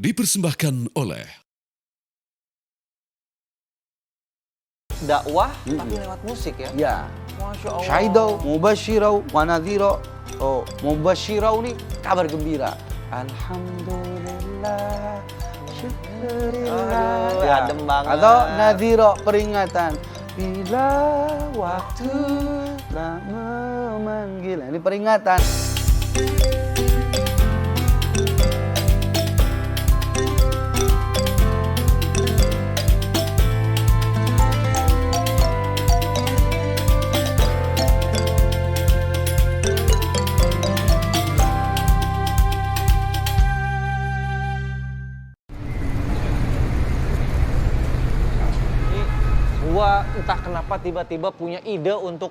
dipersembahkan oleh dakwah tapi lewat musik ya? Ya. Masya Allah. Syahidau, mubashirau, wanadhiro. Oh, mubashirau nih kabar gembira. Alhamdulillah, syukurillah. Aduh, adem banget. Atau nadhiro, peringatan. Bila waktu tak memanggil. Ini peringatan. Gua entah kenapa tiba-tiba punya ide untuk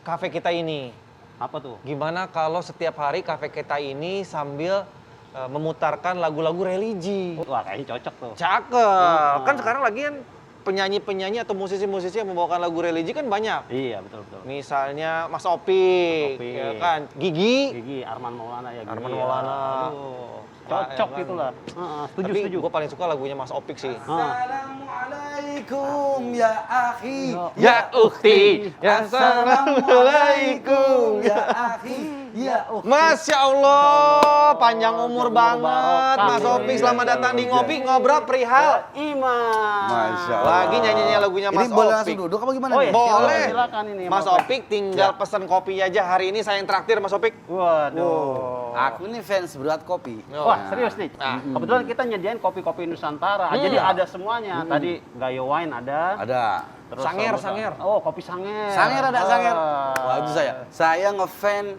kafe kita ini. Apa tuh? Gimana kalau setiap hari kafe kita ini sambil memutarkan lagu-lagu religi? Wah, kayaknya cocok tuh. Cakep. Kan sekarang lagi kan penyanyi-penyanyi atau musisi-musisi yang membawakan lagu religi kan banyak. Iya, betul. Misalnya Mas Opik, Mas Opik. ya kan? Gigi, Gigi, Arman Maulana ya. Gigi. Arman Maulana. Aduh, cocok Ya kan? itulah. Tapi Setuju. gue paling suka lagunya Mas Opik sih. Assalamualaikum ya akhi. Ya ukhti, ya Assalamualaikum ya akhi. Ya ukhti. Masya Allah, panjang umur banget barokah. Mas Opik. Selamat datang di Ngopi Ngobrol Perihal. Iman. Masya Allah. Lagi nyanyinya lagunya Mas Ini boleh Opik. langsung duduk apa gimana? Oh, nih? iya. Boleh. Silakan ini, Mas Mas Opik. Opik tinggal pesan kopi aja. Hari ini saya yang traktir Mas Opik. Waduh. Aku nih fans berat kopi. Wah, serius nih. Nah. Kebetulan kita nyediain kopi-kopi Nusantara. Jadi ada semuanya. Tadi Gayo Wine ada. Ada. Terus Sanger. Oh, kopi Sanger. Sanger ada Sanger. Ah. Wah itu saya. Saya ngefans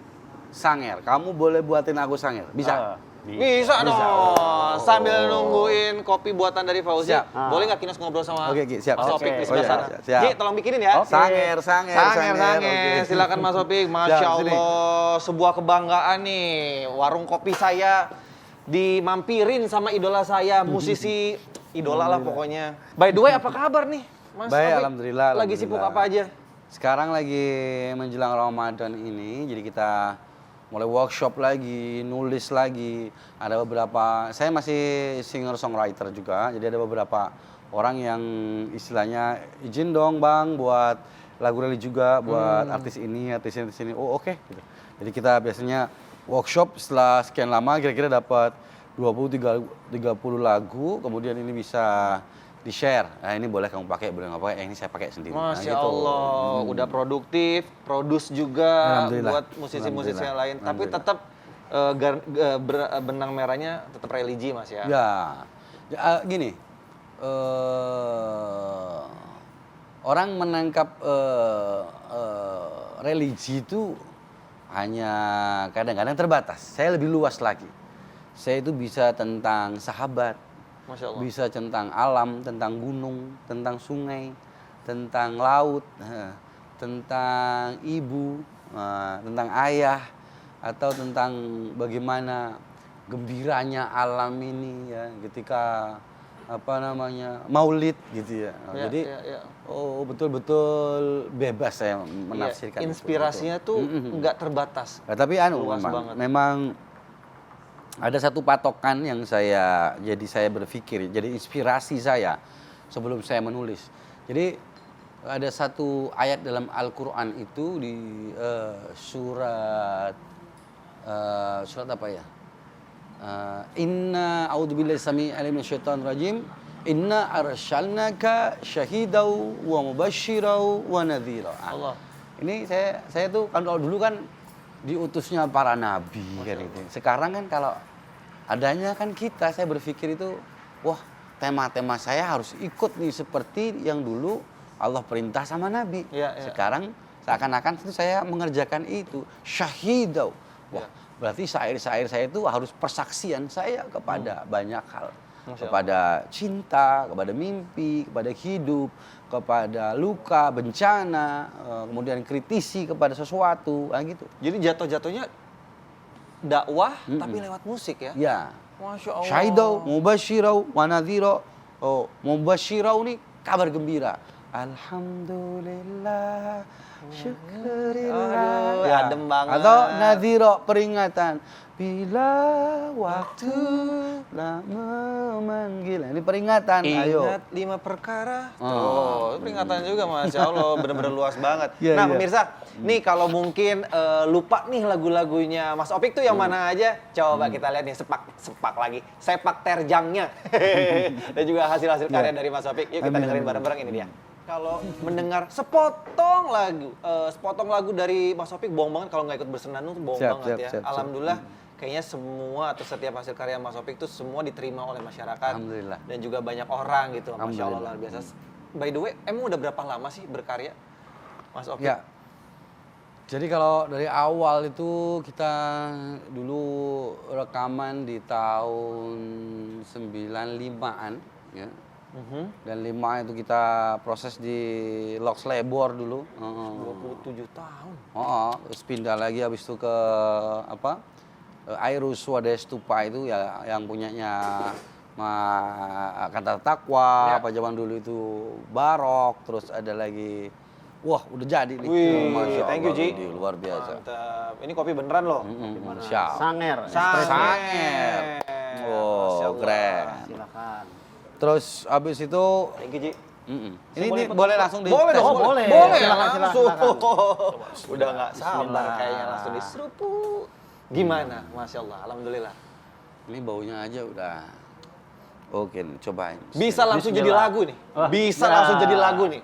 Sanger. Kamu boleh buatin aku Sanger. Bisa? Bisa dong. Oh. Sambil nungguin kopi buatan dari Fauzi, Siap. boleh nggak Kinos ngobrol sama Oke, Ki, siap, Mas siap. Opik di Oke. sebelah Oh, iya, sana? siap, siap. Ji, tolong bikinin ya. Oke. Sanger. Sange. Oke. Silakan Mas Opik. Masya Siap, sini. Allah, sebuah kebanggaan nih. Warung kopi saya dimampirin sama idola saya, musisi idola lah pokoknya. By the way, apa kabar nih, Mas Baik, Opik? alhamdulillah. Lagi sibuk apa aja? Sekarang lagi menjelang Ramadan ini, jadi kita mulai workshop lagi, nulis lagi. Ada beberapa, saya masih singer-songwriter juga, jadi ada beberapa orang yang istilahnya izin dong bang buat lagu religi juga, buat artis ini. Oh oke. Gitu. Jadi kita biasanya workshop setelah sekian lama kira-kira dapat 20-30 lagu, kemudian ini bisa di-share. Nah ini boleh kamu pakai, boleh nggak pakai, ini saya pakai sendiri. Masya Nah, gitu. Allah, udah produktif, produce juga Alhamdulillah. buat musisi-musisi yang lain. Tapi Alhamdulillah. tetap benang merahnya tetap religi, Mas ya. Gini, orang menangkap religi itu hanya kadang-kadang terbatas. Saya lebih luas lagi. Saya itu bisa tentang sahabat, Masya Allah. bisa tentang alam, tentang gunung, tentang sungai, tentang laut, tentang ibu, tentang ayah, atau tentang bagaimana gembiranya alam ini ya ketika maulid gitu ya. Ya, Jadi ya. betul-betul bebas saya menafsirkan. Iya, itu. inspirasinya tuh nggak terbatas. Nah, tapi Luas banget. memang ada satu patokan yang saya berpikir, jadi inspirasi saya sebelum saya menulis. Jadi ada satu ayat dalam Al-Quran itu di surat apa ya? Inna a'udzubillahi samii'il alim minasyaitonir rajim. Inna arsalnaka syahidau wa mubashshirau wa nadhira. Allah. Ini saya tuh kalau dulu kan diutusnya para nabi kan itu. Sekarang kan kalau adanya kan saya berpikir itu wah tema-tema saya harus ikut nih seperti yang dulu Allah perintah sama nabi. Ya, ya. Sekarang seakan-akan itu saya mengerjakan itu syahidau. Wah, berarti syair-syair saya itu harus persaksian saya kepada banyak hal. Masya Kepada cinta, kepada mimpi, kepada hidup, kepada luka, bencana, kemudian kritisi kepada sesuatu, gitu. Jadi jatuh-jatuhnya dakwah tapi lewat musik ya? Ya. Masya Allah. Syahidau, mubashirau, wanadhiro. Oh, mubashirau nih kabar gembira. Alhamdulillah, syukurillah. Aduh, adem banget. Atau nadhiro peringatan. Bila waktu lah memanggil. Ini peringatan. Ayo. Ingat 5 perkara. Oh. Tuh, peringatan juga Masya Allah, bener-bener luas banget. Iya, Nah iya. pemirsa, nih kalau mungkin lupa nih lagu-lagunya Mas Opik tuh yang mana aja, coba kita lihat nih sepak lagi, sepak terjangnya. Dan juga hasil-hasil karya dari Mas Opik. Yuk kita Amin, dengerin amin. bareng-bareng ini dia. Kalau mendengar sepotong lagu dari Mas Opik, bohong banget kalau nggak ikut bersenandung tuh bohong Siap, banget siap, ya. siap, siap. Alhamdulillah. Kayaknya semua atau setiap hasil karya Mas Opik itu semua diterima oleh masyarakat. Alhamdulillah. Dan juga banyak orang gitu. Masya Allah Alhamdulillah. luar biasa. By the way, emang udah berapa lama sih berkarya Mas Opik? Ya. Jadi kalau dari awal itu kita dulu rekaman di tahun 95-an ya. Dan 5 itu kita proses di Loks Lebor dulu. 27 tahun. Terus pindah lagi habis itu ke apa? Airus Swades Stupa itu ya yang punyanya Kata Takwa, Ya. apa zaman dulu itu Barok, terus ada lagi wah udah jadi nih. Wih, Masya thank you Allah, Ji. Ji, luar biasa. Mantap. Ini kopi beneran loh. Siap. Sanger. Sanger. Oh, Masya Allah. keren. Silakan. Terus habis itu Thank you Ji. ini boleh langsung di Boleh tes? dong, boleh. Boleh, Silakan, langsung. silakan. Udah nggak sabar Bismillah. kayaknya langsung diseruput. Gimana? Masya Allah, alhamdulillah. Ini baunya aja udah. Oke, nih, cobain. Bisa langsung jadi Bismillah. lagu nih. Wah, Bisa ya. langsung jadi lagu nih.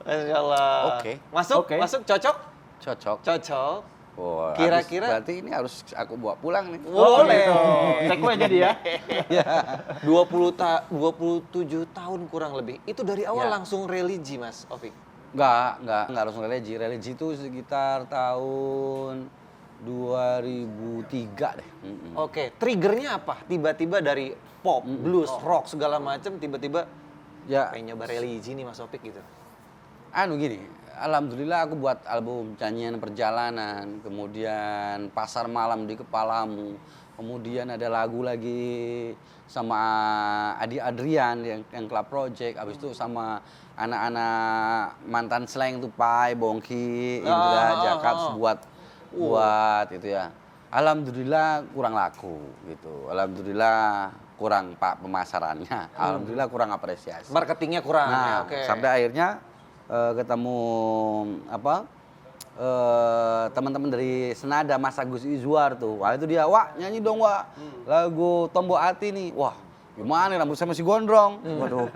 Masya Allah. Oke. Masuk, Oke. masuk, cocok, Cocok. cocok. Wah, Kira-kira- berarti ini harus aku bawa pulang nih. Boleh. Take away jadi ya. 27 tahun kurang lebih. Itu dari awal Ya. langsung religi, Mas Opik. Enggak harus religi. Religi itu sekitar tahun 2003 deh. Oke, triggernya apa? Tiba-tiba dari pop, blues, rock segala macam tiba-tiba Ya, pengen nyoba religi nih Mas Opik gitu. gini, alhamdulillah aku buat album nyanyian perjalanan, kemudian Pasar Malam di Kepalamu, kemudian ada lagu lagi sama Adi Adrian yang Club Project, habis itu sama anak-anak mantan slang tuh Pai, Bongki, Indra, Jakab buat itu ya. Alhamdulillah kurang laku gitu. Alhamdulillah kurang pemasarannya. Alhamdulillah kurang apresiasi. Marketingnya kurang. Nah, ya, oke. sampai akhirnya ketemu teman-teman dari Senada Mas Agus Izwar tuh. Wah itu dia, wah nyanyi dong wah lagu Tombo Ati nih. Wah gimana rambut saya masih gondrong. Waduh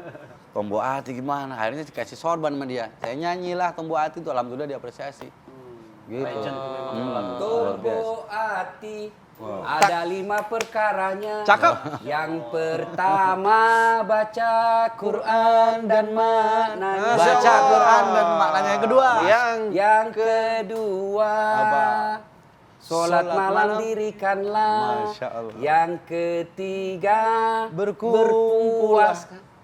Tombo Ati gimana? Akhirnya dikasih sorban sama dia. Saya nyanyilah Tombo Ati tuh, alhamdulillah diapresiasi. Gitu. Luar biasa. Tombo Ati ada 5 perkaranya. Cakep. Yang pertama baca Quran dan maknanya. Baca Quran dan maknanya yang kedua. Yang kedua Sholat malam malam. dirikanlah. Masya Allah. Yang ketiga Berkumpul.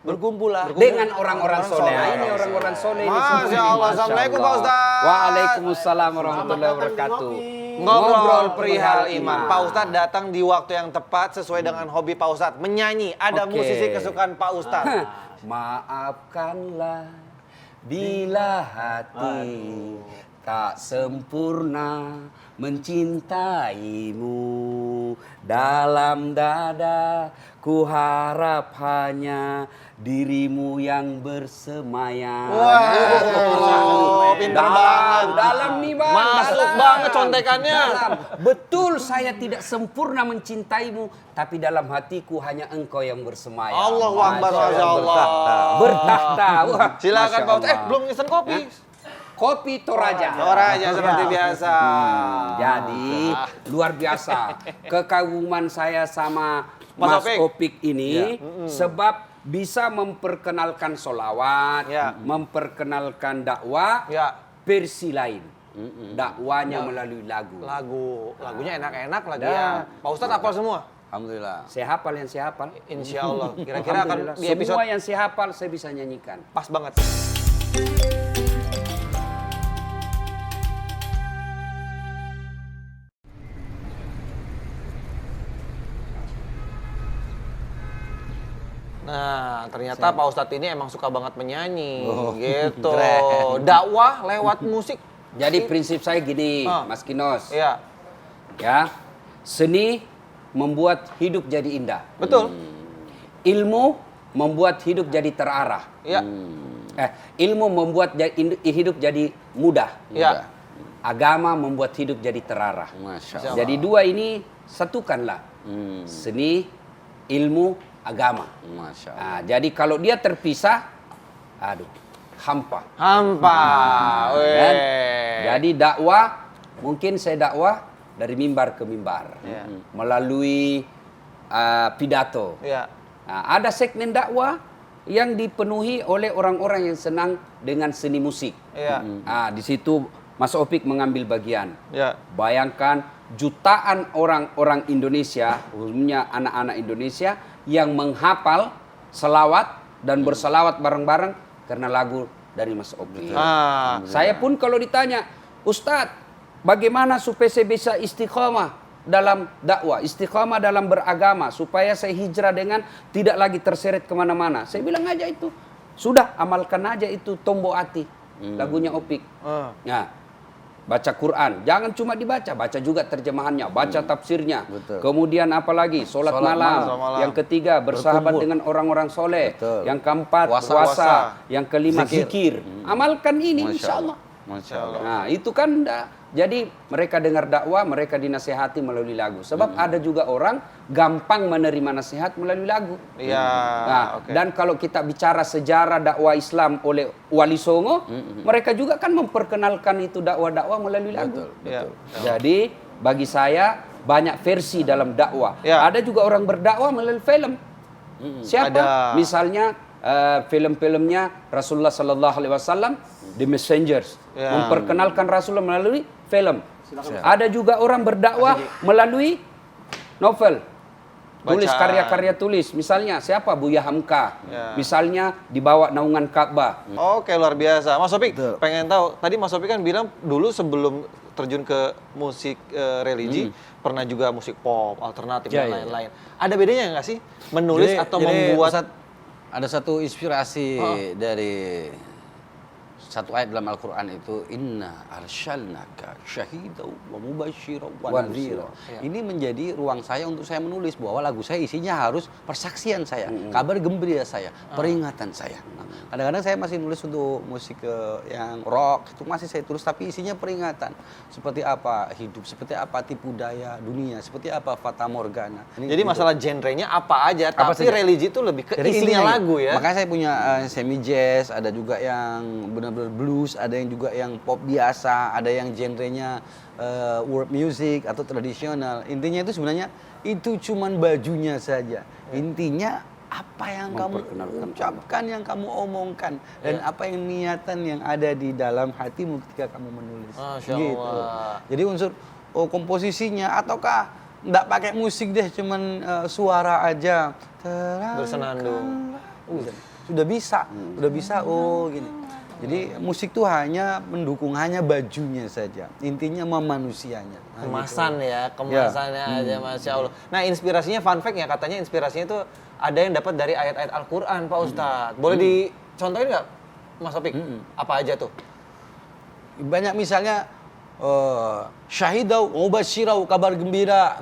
Berkumpullah. dengan orang-orang soleh. Nah, ini orang-orang soleh ini semua. Masya Allah. Assalamualaikum Pak Ustadz. Waalaikumsalam warahmatullahi wabarakatuh. Ngobrol perihal iman. Pak Ustadz datang di waktu yang tepat sesuai dengan hobi Pak Ustadz. Menyanyi. Ada Oke. musisi kesukaan Pak Ustadz. Maafkanlah bila hati tak sempurna mencintaimu. Dalam dada ku harap hanya dirimu yang bersemayam. Wow, pinter banget. Dalam nih bang. Masuk dalam. banget contekannya. Dalam. Betul saya tidak sempurna mencintaimu, tapi dalam hatiku hanya engkau yang bersemayam. Allahu Akbar. Masya Allah. Bertahta. Wah, Silakan Masya Pak Ustadz. Allah. Belum ngisen kopi. Kopi Toraja. Toraja seperti biasa. Jadi luar biasa kekaguman saya sama Mas Mas Opik ini sebab bisa memperkenalkan solawat, Ya. memperkenalkan dakwah Ya. versi lain. Dakwanya melalui lagu. Lagunya enak-enak lagi Dah. ya. Pak Ustadz hafal semua? Alhamdulillah. Saya hafal yang saya hafal. Insya Allah. Kira-kira akan Alhamdulillah. di episode Semua yang saya hafal saya bisa nyanyikan. pas banget. Nah, ternyata Pak Ustadz ini emang suka banget menyanyi, Oh, gitu. keren. Dakwah lewat musik. Jadi prinsip saya gini, Ah. Mas Kinos. Iya, Ya, seni membuat hidup jadi indah. betul. Ilmu membuat hidup jadi terarah. Iya, Ilmu membuat hidup jadi mudah. iya. Agama membuat hidup jadi terarah. Masya Allah. Jadi dua ini satukanlah. Seni, ilmu, agama. Masya Allah. Nah, jadi kalau dia terpisah, aduh, hampa. Hampa. Kan? Weh. Jadi dakwah, mungkin saya dakwah dari mimbar ke mimbar. Iya. Melalui pidato. Iya. Nah, ada segmen dakwah yang dipenuhi oleh orang-orang yang senang dengan seni musik. Iya. Nah, di situ Mas Opik mengambil bagian. Iya. Bayangkan jutaan orang-orang Indonesia, khususnya anak-anak Indonesia yang menghafal selawat dan berselawat bareng-bareng karena lagu dari Mas Opik. Ah, Saya pun kalau ditanya, Ustadz, bagaimana supaya saya bisa istiqomah dalam dakwah, istiqomah dalam beragama, supaya saya hijrah dengan tidak lagi terseret kemana-mana. Saya bilang aja itu, sudah amalkan aja itu Tombo Ati, lagunya Opik. Nah, baca Quran, jangan cuma dibaca, baca juga terjemahannya, baca tafsirnya. Betul. Kemudian apalagi sholat Sholat malam. malam. Yang ketiga bersahabat Berkumpul. dengan orang-orang soleh. Betul. Yang keempat Puasa. puasa. Yang kelima Zikir. zikir. Amalkan ini, Masya insya Allah. Masya Allah. Nah, itu kan jadi mereka dengar dakwah, mereka dinasehati melalui lagu. Sebab ada juga orang gampang menerima nasihat melalui lagu. Iya. Nah, Oke. dan kalau kita bicara sejarah dakwah Islam oleh Wali Songo, mereka juga kan memperkenalkan itu dakwah-dakwah melalui lagu. Betul, Iya. Jadi bagi saya banyak versi dalam dakwah. Ya. Ada juga orang berdakwah melalui film. Siapa? Ada. Misalnya film-filmnya Rasulullah Sallallahu Alaihi Wasallam, The Messengers, Ya. memperkenalkan Rasulullah melalui film. Ada juga orang berdakwah melalui novel. Tulis Bacaan. karya-karya tulis. Misalnya siapa? Buya Hamka. Ya. Misalnya di bawah naungan Ka'bah. Oke, luar biasa. Mas Opik, Betul. pengen tahu. Tadi Mas Opik kan bilang dulu sebelum terjun ke musik religi, pernah juga musik pop, alternatif, Ya, dan ya. lain-lain. Ada bedanya nggak sih menulis atau membuat? Ustadz, ada satu inspirasi dari satu ayat dalam Al-Quran itu, Inna arsalnaka syahidaw wa mubasyiran wa nadhira. Ini menjadi ruang saya untuk saya menulis bahwa lagu saya isinya harus persaksian saya, kabar gembira saya, peringatan saya. Nah, kadang-kadang saya masih nulis untuk musik yang rock, itu masih saya tulis tapi isinya peringatan. Seperti apa hidup, seperti apa tipu daya dunia, seperti apa fata morgana. Ini Jadi gitu. masalah genrenya apa aja, Apa tapi saja? religi itu lebih ke Jadi isinya intinya lagu ya. Makanya saya punya semi jazz, ada juga yang benar-benar blues, ada yang juga yang pop biasa, ada yang genrenya world music atau tradisional. Intinya itu sebenarnya itu cuman bajunya saja. Intinya apa yang kamu ucapkan, yang kamu omongkan, dan apa yang niatan yang ada di dalam hatimu ketika kamu menulis. Masya Gitu. Allah. Jadi unsur komposisinya ataukah nggak pakai musik deh, cuman suara aja. Bersenandung. Sudah bisa, gini. Jadi musik tuh hanya mendukung, hanya bajunya saja. Intinya memanusianya. Nah, Kemasan gitu. ya, kemasannya aja, Masya Allah. Nah, inspirasinya, fun fact ya, katanya inspirasinya itu ada yang dapat dari ayat-ayat Al-Quran, Pak Ustadz. Boleh dicontohin nggak, Mas Opik? Apa aja tuh? Banyak misalnya syahidau, mubasyirau, kabar gembira,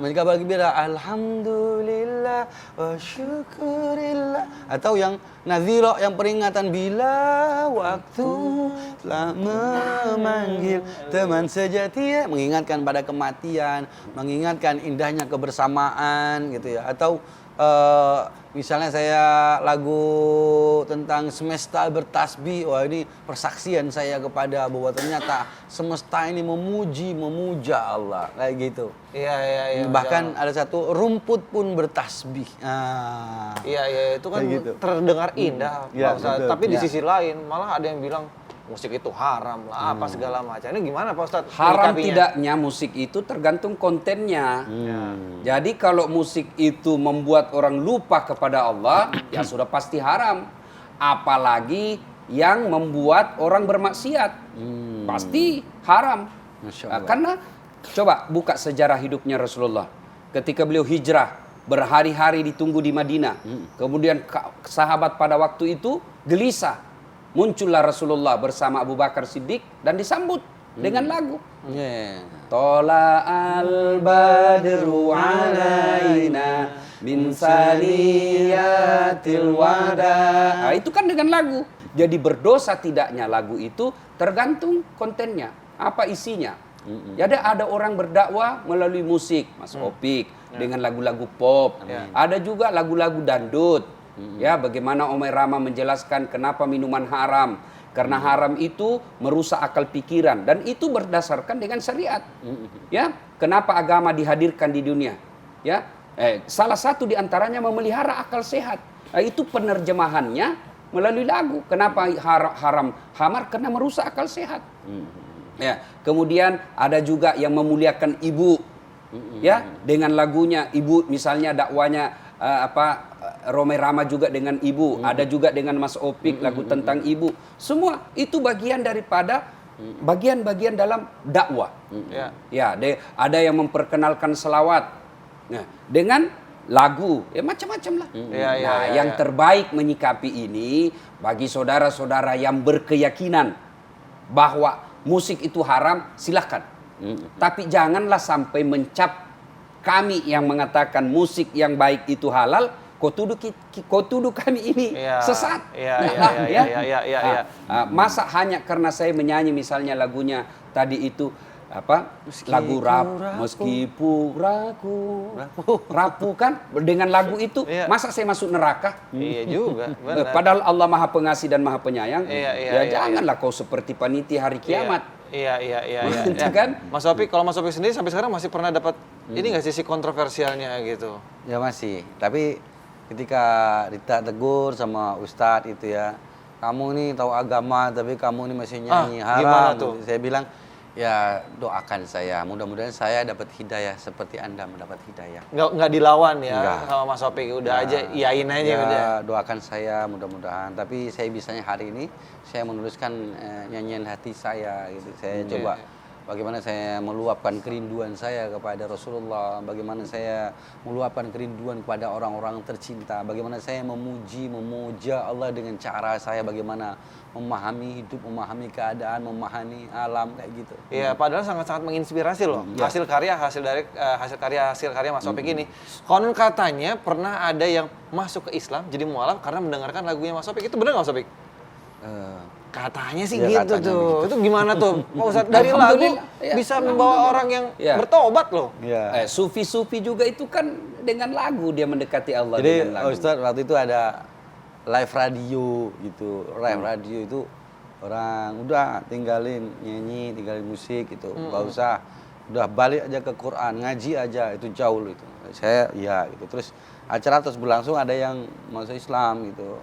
alhamdulillah wa syukurillah, atau yang nadhira, yang peringatan bila waktu telah memanggil teman sejati, mengingatkan pada kematian, mengingatkan indahnya kebersamaan gitu ya, atau misalnya saya lagu tentang semesta bertasbih, wah ini persaksian saya kepada bahwa ternyata semesta ini memuja Allah, kayak gitu. Iya. Bahkan ada satu, rumput pun bertasbih. Iya, itu kan Kayak gitu. terdengar indah, Ya, Pak Ustadz. betul. Tapi di Ya. sisi lain, malah ada yang bilang musik itu haram lah, apa segala macam. Ini gimana, Pak Ustadz? Haram menyikapinya? tidaknya musik itu tergantung kontennya. Jadi kalau musik itu membuat orang lupa kepada Allah, ya sudah pasti haram. Apalagi yang membuat orang bermaksiat, pasti haram. Masya Nah, Allah. karena coba buka sejarah hidupnya Rasulullah. Ketika beliau hijrah berhari-hari ditunggu di Madinah. Kemudian sahabat pada waktu itu gelisah. Muncullah Rasulullah bersama Abu Bakar Siddiq dan disambut dengan lagu. Tola al-badru alaina min saniyatil wada. Nah, itu kan dengan lagu. Jadi berdosa tidaknya lagu itu tergantung kontennya, apa isinya. Jadi ada orang berdakwah melalui musik, Mas Opik, dengan lagu-lagu pop. Ada juga lagu-lagu dandut. Ya, bagaimana Omay Rama menjelaskan kenapa minuman haram. Karena haram itu merusak akal pikiran dan itu berdasarkan dengan syariat. Ya, kenapa agama dihadirkan di dunia? Ya, salah satu di antaranya memelihara akal sehat. Itu penerjemahannya melalui lagu. Kenapa haram hamar? Karena merusak akal sehat. Ya, kemudian ada juga yang memuliakan ibu. Ya, dengan lagunya ibu, misalnya dakwanya Romai Rama juga dengan ibu, ada juga dengan Mas Opik lagu tentang ibu. Semua itu bagian daripada bagian-bagian dalam dakwah. Ya, ada yang memperkenalkan selawat. Nah, dengan lagu, ya macam-macam lah. Yang terbaik menyikapi ini bagi saudara-saudara yang berkeyakinan bahwa musik itu haram, silakan. Tapi janganlah sampai mencap kami yang mengatakan musik yang baik itu halal, kau tuduh kami ini sesat. Masa hanya karena saya menyanyi misalnya lagunya tadi itu lagu rap, meskipun rapuh kan dengan lagu itu, masa saya masuk neraka? Iya juga, benar. Padahal Allah Maha Pengasih dan Maha Penyayang. Janganlah kau seperti panitia hari kiamat. Iya. Kan? Mas Opik, kalau Mas Opik sendiri sampai sekarang masih pernah dapat ini nggak sisi kontroversialnya gitu? Ya masih, tapi ketika ditegur sama Ustadz itu ya, kamu ini tahu agama tapi kamu ini masih nyanyi haram. Gimana tuh? Saya bilang, ya doakan saya, mudah-mudahan saya dapat hidayah seperti Anda mendapat hidayah. Nggak dilawan ya Enggak. sama Mas Opik, udah aja iyain aja udah. Ya, doakan saya mudah-mudahan. Tapi saya bisanya hari ini saya menuliskan nyanyian hati saya gitu. Saya coba bagaimana saya meluapkan kerinduan saya kepada Rasulullah, bagaimana saya meluapkan kerinduan kepada orang-orang tercinta, bagaimana saya memuja Allah dengan cara saya bagaimana memahami hidup, memahami keadaan, memahami alam kayak gitu. Iya, padahal sangat-sangat menginspirasi loh. Hasil karya Mas Opik ini. Konon katanya pernah ada yang masuk ke Islam jadi mualaf karena mendengarkan lagunya Mas Opik. Itu benar nggak Mas Opik? Katanya sih Ya, gitu katanya tuh. gitu. Itu gimana tuh? Pak Ustadz, dari lagu bisa membawa orang yang bertobat loh. Ya. Sufi-sufi juga itu kan dengan lagu dia mendekati Allah. Jadi dengan lagu. Ustadz waktu itu ada live radio gitu. Live radio itu orang udah tinggalin nyanyi, tinggalin musik gitu. Nggak usah, udah balik aja ke Quran, ngaji aja, itu jauh loh itu. Saya ya gitu. Terus acara terus berlangsung, ada yang masuk Islam gitu.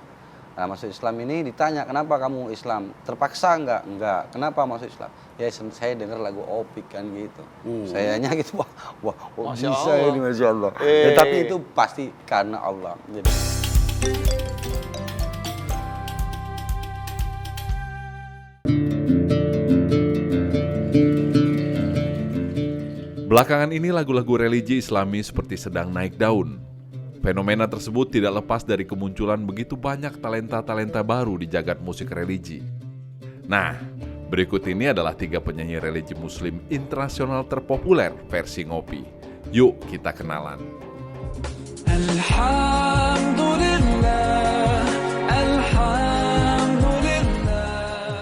Nah, masuk Islam ini ditanya, kenapa kamu Islam? Terpaksa enggak? Enggak. Kenapa masuk Islam? Ya saya dengar lagu Opik kan gitu. Sayanya gitu, wah Masya bisa Allah. ini Masya Allah. Ya, tapi itu pasti karena Allah. Jadi, Belakangan ini lagu-lagu religi Islami seperti sedang naik daun. Fenomena tersebut tidak lepas dari kemunculan begitu banyak talenta-talenta baru di jagat musik religi. Nah, berikut ini adalah 3 penyanyi religi muslim internasional terpopuler versi Ngopi. Yuk kita kenalan.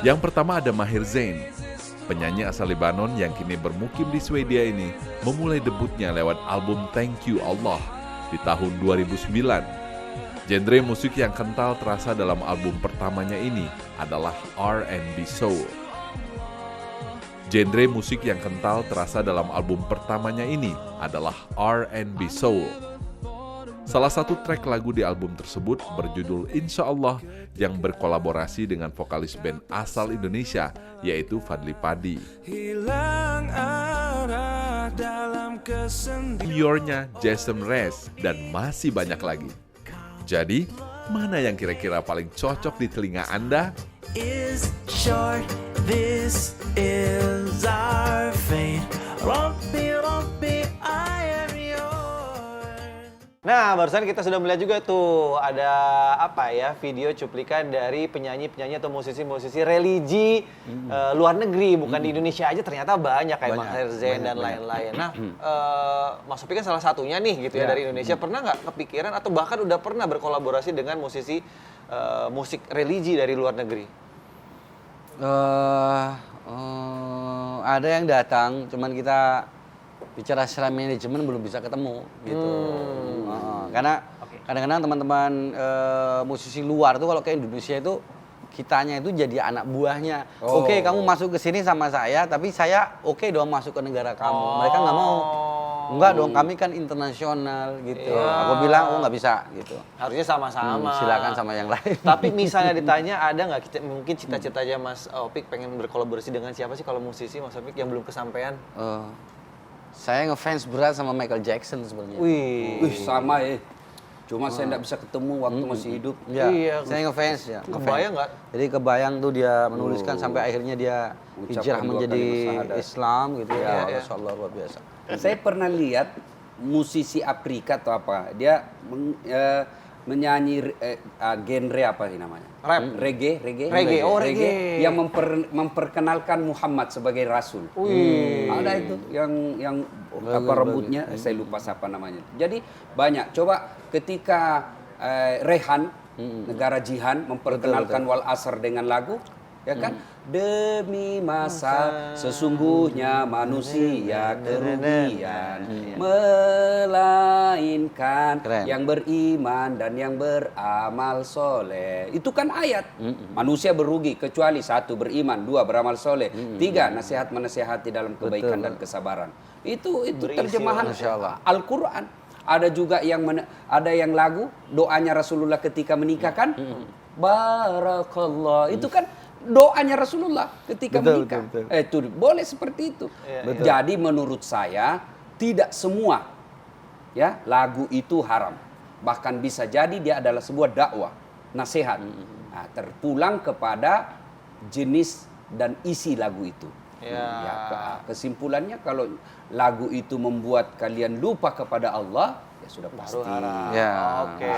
Yang pertama ada Maher Zain. Penyanyi asal Lebanon yang kini bermukim di Swedia ini memulai debutnya lewat album Thank You Allah di tahun 2009. Genre musik yang kental terasa dalam album pertamanya ini adalah R&B Soul. Genre musik yang kental terasa dalam album pertamanya ini adalah R&B Soul. Salah satu track lagu di album tersebut berjudul Insya Allah yang berkolaborasi dengan vokalis band asal Indonesia yaitu Fadly Padi. Yornya Jason Mraz dan masih banyak lagi. Jadi, mana yang kira-kira paling cocok di telinga Anda? Is short, this is our fate. Rabbi, Rabbi, I am yours. Nah, barusan kita sudah melihat juga tuh ada apa ya, video cuplikan dari penyanyi-penyanyi atau musisi-musisi religi luar negeri, bukan di Indonesia aja, ternyata banyak kayak Maher Zain dan lain-lain. Nah, Mas Sophie kan salah satunya nih gitu ya dari Indonesia. Pernah nggak kepikiran atau bahkan udah pernah berkolaborasi dengan musisi musik religi dari luar negeri? Ada yang datang, cuman kita bicara secara manajemen belum bisa ketemu gitu. Karena kadang-kadang teman-teman musisi luar tuh kalau ke Indonesia itu kitanya itu jadi anak buahnya. Oke, kamu masuk ke sini sama saya, tapi saya oke dong masuk ke negara kamu. Mereka nggak mau. Enggak dong, kami kan internasional gitu. Aku bilang nggak bisa gitu. Harusnya sama-sama. Silakan sama yang lain. Tapi misalnya ditanya ada nggak mungkin cita-citanya Mas Opik pengen berkolaborasi dengan siapa sih kalau musisi Mas Opik yang belum kesampaian? Saya ngefans berat sama Michael Jackson sebenarnya. Wih. Sama ya. Cuma saya tidak bisa ketemu waktu masih hidup. Ya, Iya. saya ngefans ya. Kebayang nggak? Jadi kebayang tuh dia menuliskan sampai akhirnya dia Ucapan hijrah 2 menjadi kalimat syahadat. Islam gitu ya. Iya. Masya Allah luar biasa. Saya pernah lihat musisi Afrika atau apa, dia menyanyi genre apa sih namanya? Rap. Reggae. Reggae, oh, reggae. Yang memperkenalkan Muhammad sebagai rasul. Ada itu yang apa rambutnya, saya lupa siapa namanya. Jadi banyak. Coba ketika Rehan negara Jihan memperkenalkan Wal Asr dengan lagu, ya kan? Demi masa sesungguhnya manusia kerugian melainkan Keren. yang beriman dan yang beramal soleh. Itu kan ayat. Manusia berugi kecuali 1 beriman, 2 beramal soleh, 3 nasihat menasihati dalam kebaikan dan kesabaran. Itu terjemahan Masya Allah. Al-Quran. Ada juga ada yang lagu doanya Rasulullah ketika menikah kan? Barakallah. Itu kan doanya Rasulullah ketika menikah. Itu boleh seperti itu. Jadi menurut saya tidak semua ya lagu itu haram. Bahkan bisa jadi dia adalah sebuah dakwah, nasihat. Nah, terpulang kepada jenis dan isi lagu itu. Kesimpulannya kalau lagu itu membuat kalian lupa kepada Allah, ya sudah pasti. Ya. Oke.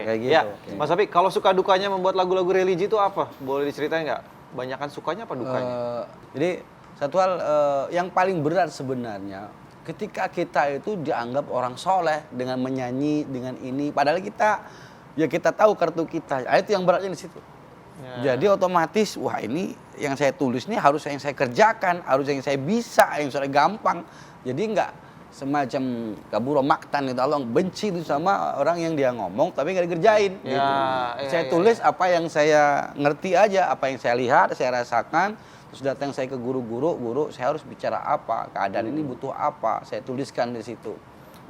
Kayak gitu. Ya, Mas Opik, kalau suka dukanya membuat lagu-lagu religi itu apa? Boleh diceritain nggak? Banyakan sukanya apa dukanya? Jadi satu hal yang paling berat sebenarnya ketika kita itu dianggap orang soleh dengan menyanyi dengan ini, padahal kita tahu kartu kita. Itu yang beratnya di situ. Jadi otomatis wah ini yang saya tulis ini harus yang saya kerjakan, harus yang saya bisa, yang saya gampang. Jadi enggak semacam kaburo maktan gitu, Allah benci itu sama orang yang dia ngomong tapi nggak dikerjain gitu. Saya tulis apa yang saya ngerti aja, apa yang saya lihat, saya rasakan, terus datang saya ke guru, saya harus bicara apa, keadaan ini butuh apa, saya tuliskan di situ.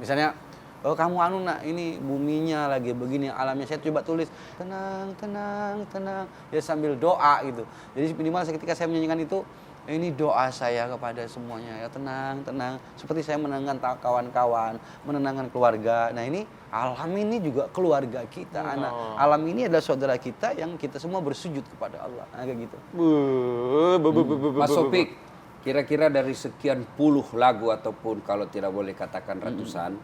Misalnya, oh kamu ini buminya lagi begini, alamnya, saya coba tulis tenang, ya sambil doa gitu. Jadi minimal ketika saya menyanyikan itu, ini doa saya kepada semuanya ya tenang. Seperti saya menenangkan kawan-kawan, menenangkan keluarga. Nah ini alam ini juga keluarga kita, anak. Alam ini adalah saudara kita yang kita semua bersujud kepada Allah. Nah, kayak gitu. Mas Opik, kira-kira dari sekian puluh lagu ataupun kalau tidak boleh katakan ratusan,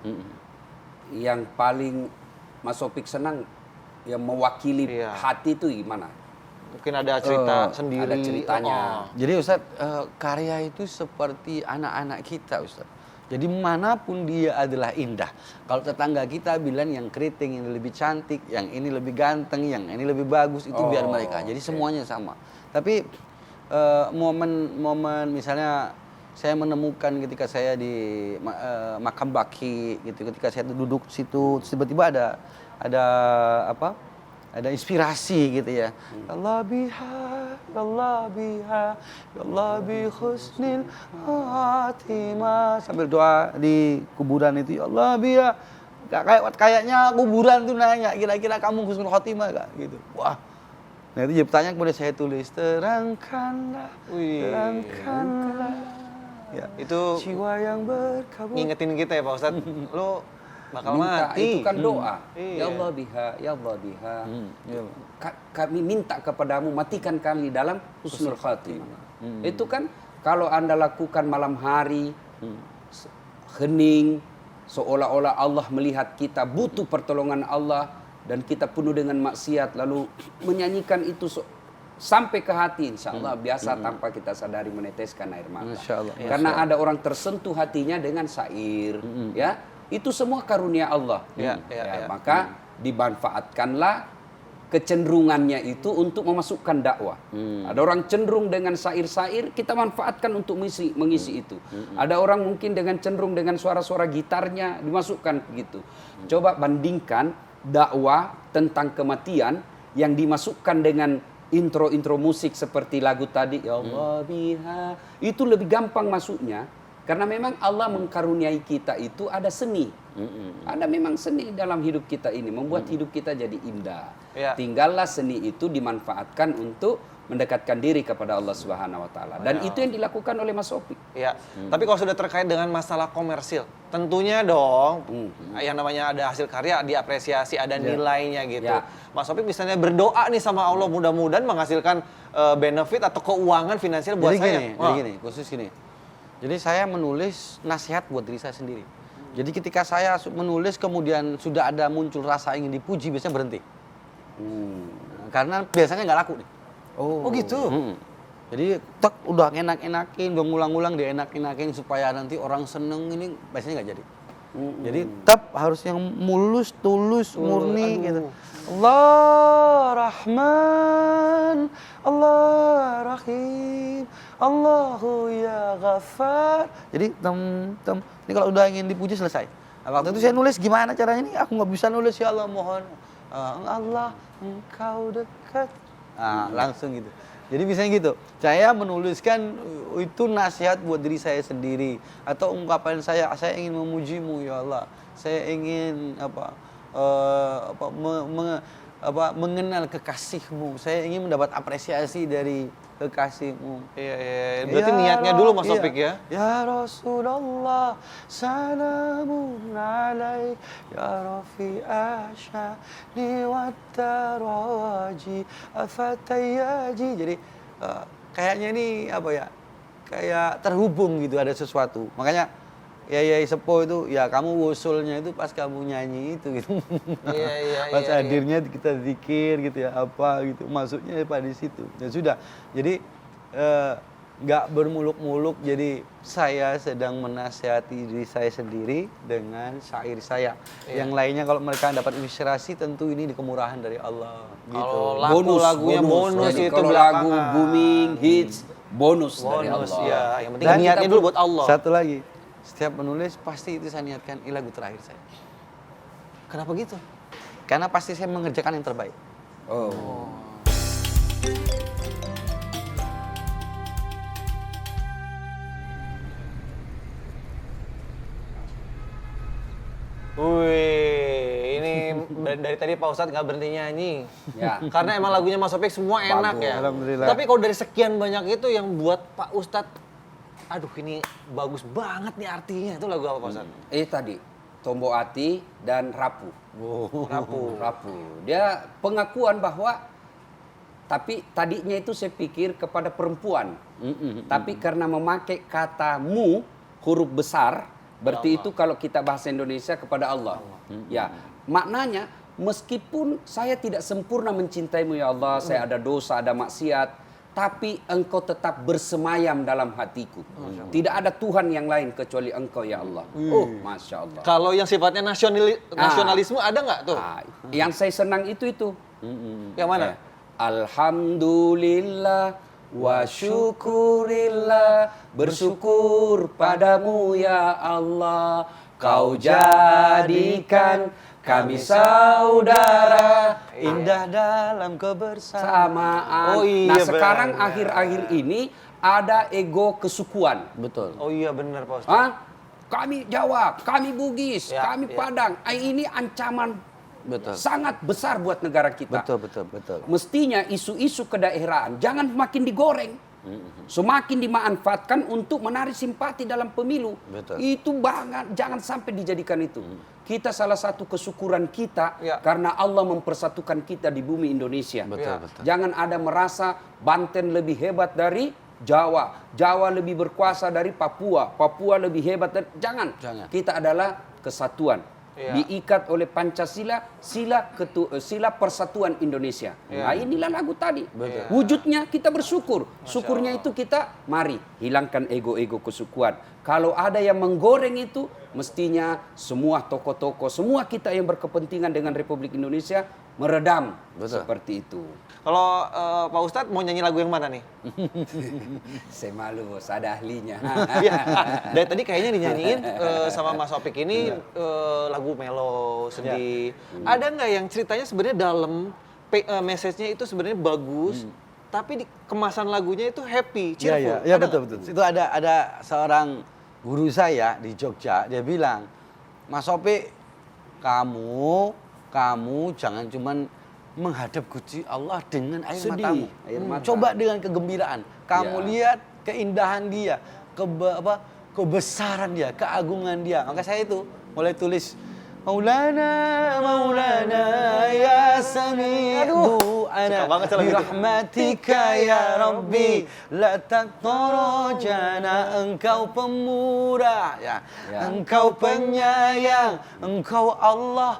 yang paling Mas Opik senang, yang mewakili hati itu gimana? Mungkin ada cerita sendiri. Ada ceritanya. Jadi Ustadz, karya itu seperti anak-anak kita Ustadz. Jadi manapun dia adalah indah. Kalau tetangga kita bilang yang keriting ini lebih cantik, yang ini lebih ganteng, yang ini lebih bagus, itu biar mereka. Jadi semuanya sama. Tapi momen momen saya menemukan ketika saya di makam Baki gitu, ketika saya duduk situ, tiba-tiba ada inspirasi gitu ya. Allah bi husnil khatimah, sambil doa di kuburan itu, ya Allah biha. Kayaknya kuburan tuh nanya, kira-kira kamu husnul khatimah gak gitu. Wah. Nah itu jadi pertanyaan, kemudian saya tulis terangkanlah. Ya, itu jiwa yang berkabut. ngingetin kita ya Pak Ustadz, lo bakal Minta, mati. itu kan doa. Iya. Ya Allah biha. Kami minta kepadamu, matikan kami dalam husnul khatimah. Itu kan kalau Anda lakukan malam hari, hening, seolah-olah Allah melihat kita butuh pertolongan Allah dan kita penuh dengan maksiat, lalu menyanyikan itu sampai ke hati, insya Allah biasa tanpa kita sadari meneteskan air mata. Masya Allah. Karena ada orang tersentuh hatinya dengan syair, ya itu semua karunia Allah. Maka dimanfaatkanlah kecenderungannya itu untuk memasukkan dakwah. Ada orang cenderung dengan syair-syair, kita manfaatkan untuk mengisi itu. Ada orang mungkin dengan cenderung dengan suara-suara gitarnya, dimasukkan begitu. Coba bandingkan dakwah tentang kematian yang dimasukkan dengan intro-intro musik seperti lagu tadi, Ya Allah biha, itu lebih gampang masuknya. Karena memang Allah mengkaruniai kita itu ada seni. Ada memang seni dalam hidup kita ini, membuat hidup kita jadi indah. Tinggallah seni itu dimanfaatkan untuk mendekatkan diri kepada Allah Subhanahu wa taala. Dan itu yang dilakukan oleh Mas Opik. Ya. Tapi kalau sudah terkait dengan masalah komersil, tentunya dong yang namanya ada hasil karya diapresiasi, ada nilainya gitu. Mas Opik misalnya berdoa nih sama Allah mudah-mudahan menghasilkan benefit atau keuangan finansial buat saya. Jadi gini, khusus gini. Jadi saya menulis nasihat buat diri saya sendiri. Jadi ketika saya menulis kemudian sudah ada muncul rasa ingin dipuji, biasanya berhenti. Karena biasanya nggak laku nih. Oh gitu. Jadi udah enak-enakin, udah ngulang-ngulang dia enak-enakin supaya nanti orang seneng, ini biasanya nggak jadi. Jadi harus yang mulus, tulus, murni gitu. Allah Rahman, Allah Rahim, Allahu ya Ghaffar. Jadi ini kalau udah ingin dipuji selesai. Nah, waktu itu saya nulis gimana caranya ini? Aku nggak bisa nulis, ya Allah mohon. Allah engkau dekat. Nah, langsung gitu. Jadi misalnya gitu, saya menuliskan itu nasihat buat diri saya sendiri atau ungkapan saya ingin memujimu ya Allah, saya ingin mengenal kekasihmu, saya ingin mendapat apresiasi dari kekasihmu. Iya. Berarti niatnya dulu Mas Opik ya. Ya Rasulullah, salamun alaik, ya Rafi'a sya'ni wa taraji, afatayaji. Jadi kayaknya ini kayak terhubung gitu, ada sesuatu. Makanya Yai Sepo itu, ya kamu wusulnya itu pas kamu nyanyi itu gitu. Pas hadirnya kita zikir gitu ya, apa gitu. Maksudnya pada di situ. Ya sudah. Jadi nggak bermuluk-muluk, jadi saya sedang menasihati diri saya sendiri dengan syair saya. Yang lainnya kalau mereka dapat inspirasi, tentu ini kemurahan dari Allah. Gitu. Kalau lagunya bonus Jadi itu kalau lagu booming, hits, bonus dari Allah. Ya, yang penting niatnya dulu buat Allah. Satu lagi, setiap menulis pasti itu saya niatkan ini lagu terakhir saya. Kenapa gitu? Karena pasti saya mengerjakan yang terbaik. Wih, ini dari tadi Pak Ustadz nggak berhenti nyanyi. Ya. Karena emang lagunya Mas Opik semua enak ya. Alhamdulillah. Tapi kalau dari sekian banyak itu yang buat Pak Ustadz, aduh ini bagus banget nih artinya. Itu lagu apa Pak Ustadz? Tadi Tombo Ati dan Rapuh. Rapuh. Dia pengakuan bahwa tapi tadinya itu saya pikir kepada perempuan. Tapi karena memakai kata mu, huruf besar, berarti itu kalau kita bahasa Indonesia kepada Allah. Ya, maknanya meskipun saya tidak sempurna mencintaimu ya Allah, saya ada dosa, ada maksiat, tapi engkau tetap bersemayam dalam hatiku. Tidak ada Tuhan yang lain kecuali engkau ya Allah. Masya Allah. Kalau yang sifatnya nasionalisme ada nggak tuh? Yang saya senang itu. Yang mana? Alhamdulillah wa syukurillah, bersyukur padamu ya Allah, kau jadikan kami saudara Indah dalam kebersamaan. Nah sekarang akhir-akhir ini ada ego kesukuan. Betul. Oh iya benar Pak Ustadz. Kami Jawa, kami Bugis, kami Padang. Ini ancaman sangat besar buat negara kita. Betul. Mestinya isu-isu kedaerahan jangan makin digoreng. Semakin dimanfaatkan untuk menarik simpati dalam pemilu. Itu banget, jangan sampai dijadikan itu. Kita salah satu kesyukuran kita karena Allah mempersatukan kita di bumi Indonesia. Jangan ada merasa Banten lebih hebat dari Jawa lebih berkuasa dari Papua lebih hebat dari, jangan. Kita adalah kesatuan. Iya. Diikat oleh Pancasila, sila persatuan Indonesia. Nah, inilah lagu tadi. Wujudnya kita bersyukur. Syukurnya itu kita mari hilangkan ego-ego kesukuan. Kalau ada yang menggoreng itu, mestinya semua tokoh-tokoh, semua kita yang berkepentingan dengan Republik Indonesia meredam. Seperti itu. Kalau Pak Ustadz mau nyanyi lagu yang mana nih? Saya malu bos, ada ahlinya. Iya. Dari tadi kayaknya dinyanyiin sama Mas Opik ini lagu melo, sedih. Ada nggak yang ceritanya sebenarnya dalam message-nya itu sebenarnya bagus, tapi di kemasan lagunya itu happy, cheerful. Iya, Ada betul. Itu ada seorang guru saya di Jogja, dia bilang, Mas Opik, kamu jangan cuman menghadap Gusti Allah dengan air Sedih, matamu. air mata. Coba dengan kegembiraan. Kamu lihat keindahan dia, kebesaran dia, keagungan dia. Maka saya itu mulai tulis Maulana ya sami'u suka banget saya lagu itu. birahmatika ya Rabbi la taqtarajana, engkau pemurah ya. Engkau penyayang, engkau Allah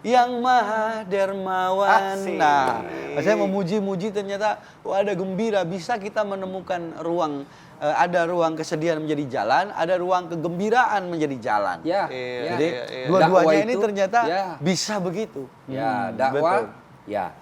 yang maha dermawan. Asik. Nah, saya memuji-muji ternyata ada gembira, bisa kita menemukan ruang, ada ruang kesedihan menjadi jalan, ada ruang kegembiraan menjadi jalan. Ya, Iya. Jadi Dakwah dua-duanya ini itu, ternyata ya. bisa begitu. Ya, dakwah, ya,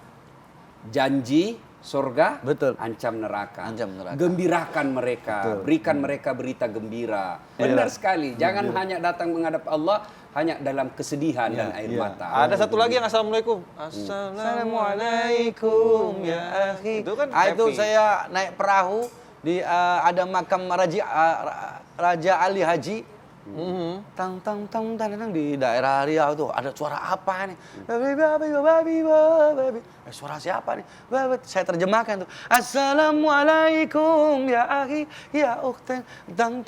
janji surga, Betul. ancam neraka. Ancam neraka. Gembirakan mereka, Betul. berikan mereka berita gembira. Benar sekali, jangan hanya datang menghadap Allah hanya dalam kesedihan dan air mata. Ada satu lagi yang assalamualaikum. Assalamualaikum ya akhi. Itu kan Itu happy. saya naik perahu di ada makam Raja Ali Haji. Tang di daerah Riau tuh ada suara apa nih? Suara siapa nih? Saya terjemahkan tuh. Assalamualaikum ya akhi ya ukhtan dang.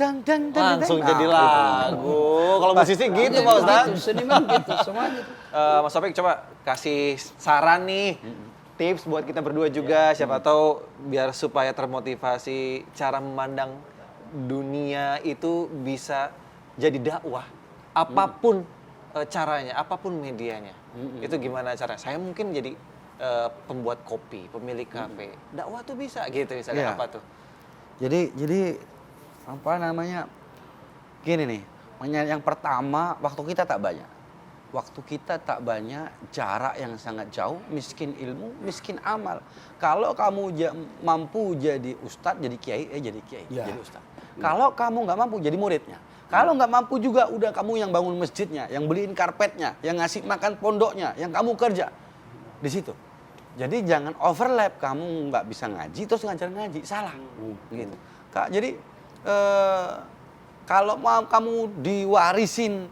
Langsung Nah, jadi lagu. Kalau musisi gitu Pak Ustadz. Seniman gitu, semua gitu. Mas Opik coba kasih saran nih, tips buat kita berdua juga, siapa tahu biar supaya termotivasi cara memandang dunia itu bisa jadi dakwah. Apapun caranya, apapun medianya. Itu gimana caranya? Saya mungkin jadi pembuat kopi, pemilik kafe. Dakwah tuh bisa gitu misalnya Iya. apa tuh? Jadi apa namanya? Gini nih, yang pertama waktu kita tak banyak. Waktu kita tak banyak, jarak yang sangat jauh, miskin ilmu, miskin amal. Kalau kamu mampu jadi ustadz, jadi kiai, jadi kiai, jadi ustadz. Kalau kamu nggak mampu, jadi muridnya. Kalau nggak mampu juga, udah kamu yang bangun masjidnya, yang beliin karpetnya, yang ngasih makan pondoknya, yang kamu kerja di situ. Jadi jangan overlap, kamu nggak bisa ngaji terus ngajar ngaji, salah. Gitu. Jadi kalau mau kamu diwarisin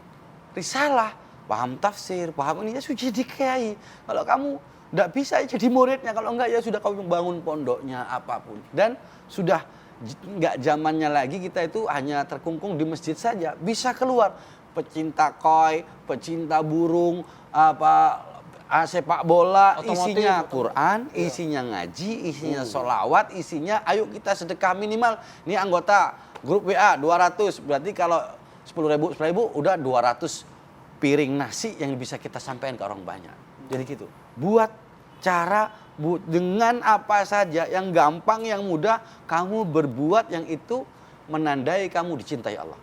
risalah, paham tafsir, paham ini ya sudah jadi kiai. Kalau kamu nggak bisa ya jadi muridnya, kalau enggak ya sudah kamu bangun pondoknya apapun. Dan sudah nggak zamannya lagi kita itu hanya terkungkung di masjid saja, bisa keluar pecinta koi, pecinta burung, sepak bola, Otomotif, isinya Quran, isinya ngaji, isinya sholawat, isinya ayo kita sedekah minimal. Ini anggota grup WA 200, berarti kalau 10.000 udah 200 piring nasi yang bisa kita sampaikan ke orang banyak. Jadi gitu. Buat cara dengan apa saja yang gampang, yang mudah, kamu berbuat yang itu menandai kamu dicintai Allah.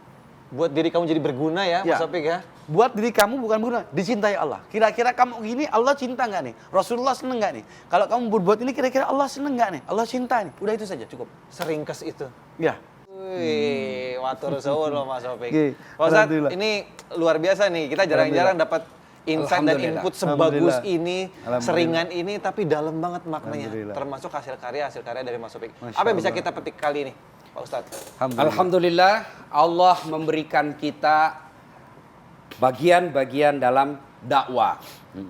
Buat diri kamu jadi berguna ya, Mas Opik ya. Buat diri kamu bukan berguna, dicintai Allah. Kira-kira kamu gini, Allah cinta nggak nih? Rasulullah seneng nggak nih? Kalau kamu berbuat ini, kira-kira Allah seneng nggak nih? Allah cinta nih. Udah itu saja, cukup. Seringkes itu. Ya. Wih, watur suwun loh Mas Opik. Oke, Pak Ustadz, alhamdulillah. ini luar biasa nih. Kita jarang-jarang dapat insight dan Alhamdulillah. input sebagus Alhamdulillah. ini, Alhamdulillah. seringan ini, tapi dalam banget maknanya. Alhamdulillah. Termasuk hasil karya dari Mas Opik. Masya Apa yang bisa Allah. kita petik kali ini, Pak Ustadz? Alhamdulillah, Allah memberikan kita bagian-bagian dalam dakwah.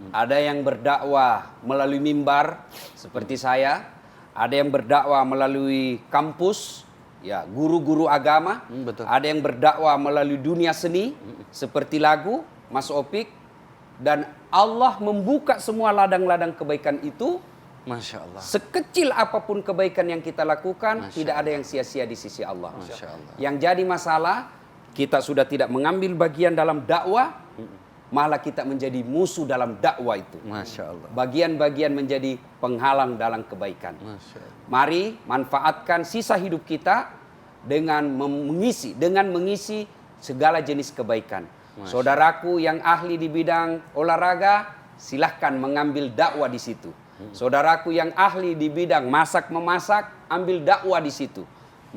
Ada yang berdakwah melalui mimbar seperti saya, ada yang berdakwah melalui kampus, ya guru-guru agama, Betul. ada yang berdakwah melalui dunia seni seperti lagu Mas Opik, dan Allah membuka semua ladang-ladang kebaikan itu Masya Allah. Sekecil apapun kebaikan yang kita lakukan, tidak ada yang sia-sia di sisi Allah. Masya Allah. Yang jadi masalah, kita sudah tidak mengambil bagian dalam dakwah, malah kita menjadi musuh dalam dakwah itu. Masya Allah. Bagian-bagian menjadi penghalang dalam kebaikan. Masya Allah. Mari manfaatkan sisa hidup kita dengan mengisi segala jenis kebaikan. Saudaraku yang ahli di bidang olahraga, silahkan mengambil dakwah di situ. Saudaraku yang ahli di bidang masak-memasak, ambil dakwah di situ.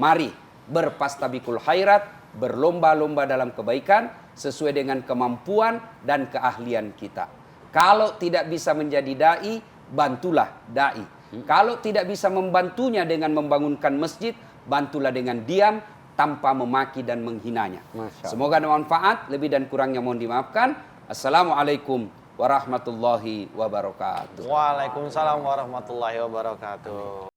Mari berpastabikul khairat, berlomba-lomba dalam kebaikan sesuai dengan kemampuan dan keahlian kita. Kalau tidak bisa menjadi dai, bantulah dai. Kalau tidak bisa membantunya dengan membangunkan masjid, bantulah dengan diam tanpa memaki dan menghinanya. Semoga bermanfaat, lebih dan kurangnya mohon dimaafkan. Assalamualaikum warahmatullahi wabarakatuh. Waalaikumsalam warahmatullahi wabarakatuh.